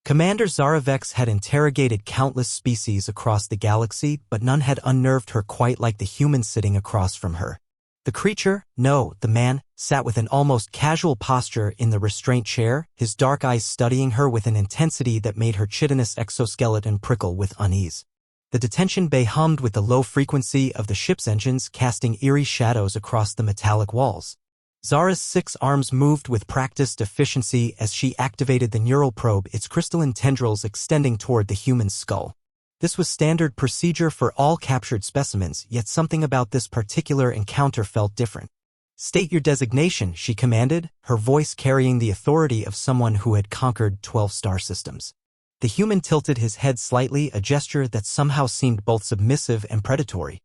Commander Zaravex had interrogated countless species across the galaxy, but none had unnerved her quite like the human sitting across from her. The creature, no, the man, sat with an almost casual posture in the restraint chair, his dark eyes studying her with an intensity that made her chitinous exoskeleton prickle with unease. The detention bay hummed with the low frequency of the ship's engines, casting eerie shadows across the metallic walls. Zara's 6 arms moved with practiced efficiency as she activated the neural probe, its crystalline tendrils extending toward the human's skull. This was standard procedure for all captured specimens, yet something about this particular encounter felt different. "State your designation," she commanded, her voice carrying the authority of someone who had conquered 12 star systems. The human tilted his head slightly, a gesture that somehow seemed both submissive and predatory.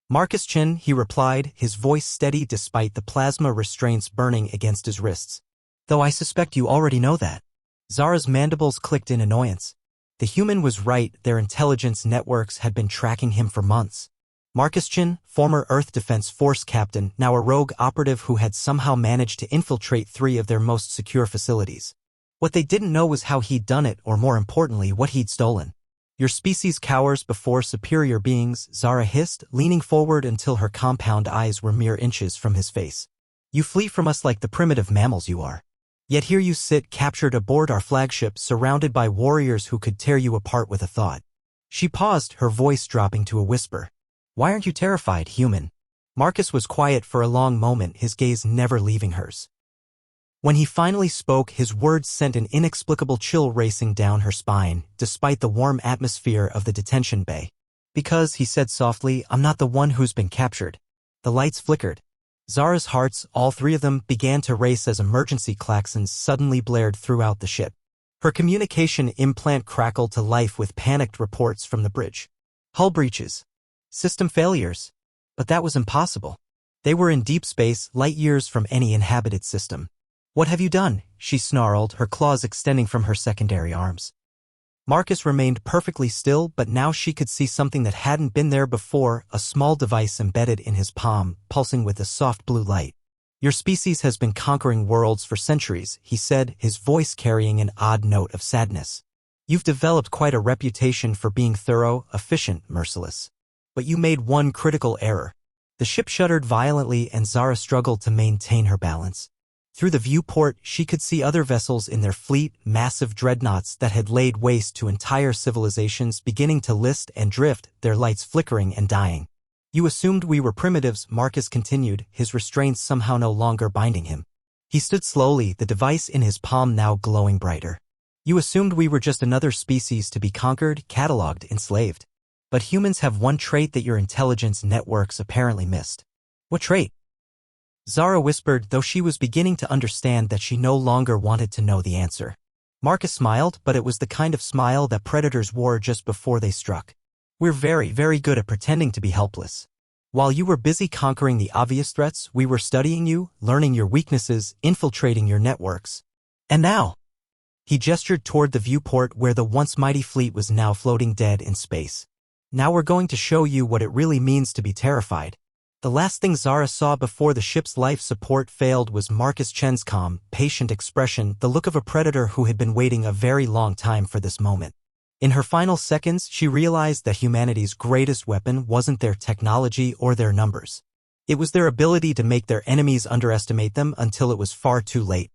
"Marcus Chin," he replied, his voice steady despite the plasma restraints burning against his wrists. "Though I suspect you already know that." Zara's mandibles clicked in annoyance. The human was right, their intelligence networks had been tracking him for months. Marcus Chin, former Earth Defense Force captain, now a rogue operative who had somehow managed to infiltrate 3 of their most secure facilities. What they didn't know was how he'd done it, or more importantly, what he'd stolen. "Your species cowers before superior beings," Zara hissed, leaning forward until her compound eyes were mere inches from his face. "You flee from us like the primitive mammals you are. Yet here you sit, captured aboard our flagship, surrounded by warriors who could tear you apart with a thought." She paused, her voice dropping to a whisper. "Why aren't you terrified, human?" Marcus was quiet for a long moment, his gaze never leaving hers. When he finally spoke, his words sent an inexplicable chill racing down her spine, despite the warm atmosphere of the detention bay. "Because," he said softly, "I'm not the one who's been captured." The lights flickered. Zara's hearts, all 3 of them, began to race as emergency klaxons suddenly blared throughout the ship. Her communication implant crackled to life with panicked reports from the bridge. Hull breaches. System failures. But that was impossible. They were in deep space, light years from any inhabited system. "What have you done?" she snarled, her claws extending from her secondary arms. Marcus remained perfectly still, but now she could see something that hadn't been there before, a small device embedded in his palm, pulsing with a soft blue light. "Your species has been conquering worlds for centuries," he said, his voice carrying an odd note of sadness. "You've developed quite a reputation for being thorough, efficient, merciless. But you made one critical error." The ship shuddered violently and Zara struggled to maintain her balance. Through the viewport, she could see other vessels in their fleet, massive dreadnoughts that had laid waste to entire civilizations beginning to list and drift, their lights flickering and dying. "You assumed we were primitives," Marcus continued, his restraints somehow no longer binding him. He stood slowly, the device in his palm now glowing brighter. "You assumed we were just another species to be conquered, catalogued, enslaved. But humans have one trait that your intelligence networks apparently missed." "What trait?" Zara whispered, though she was beginning to understand that she no longer wanted to know the answer. Marcus smiled, but it was the kind of smile that predators wore just before they struck. "We're very, very good at pretending to be helpless. While you were busy conquering the obvious threats, we were studying you, learning your weaknesses, infiltrating your networks. And now," he gestured toward the viewport where the once mighty fleet was now floating dead in space. "Now we're going to show you what it really means to be terrified." The last thing Zara saw before the ship's life support failed was Marcus Chen's calm, patient expression, the look of a predator who had been waiting a very long time for this moment. In her final seconds, she realized that humanity's greatest weapon wasn't their technology or their numbers. It was their ability to make their enemies underestimate them until it was far too late.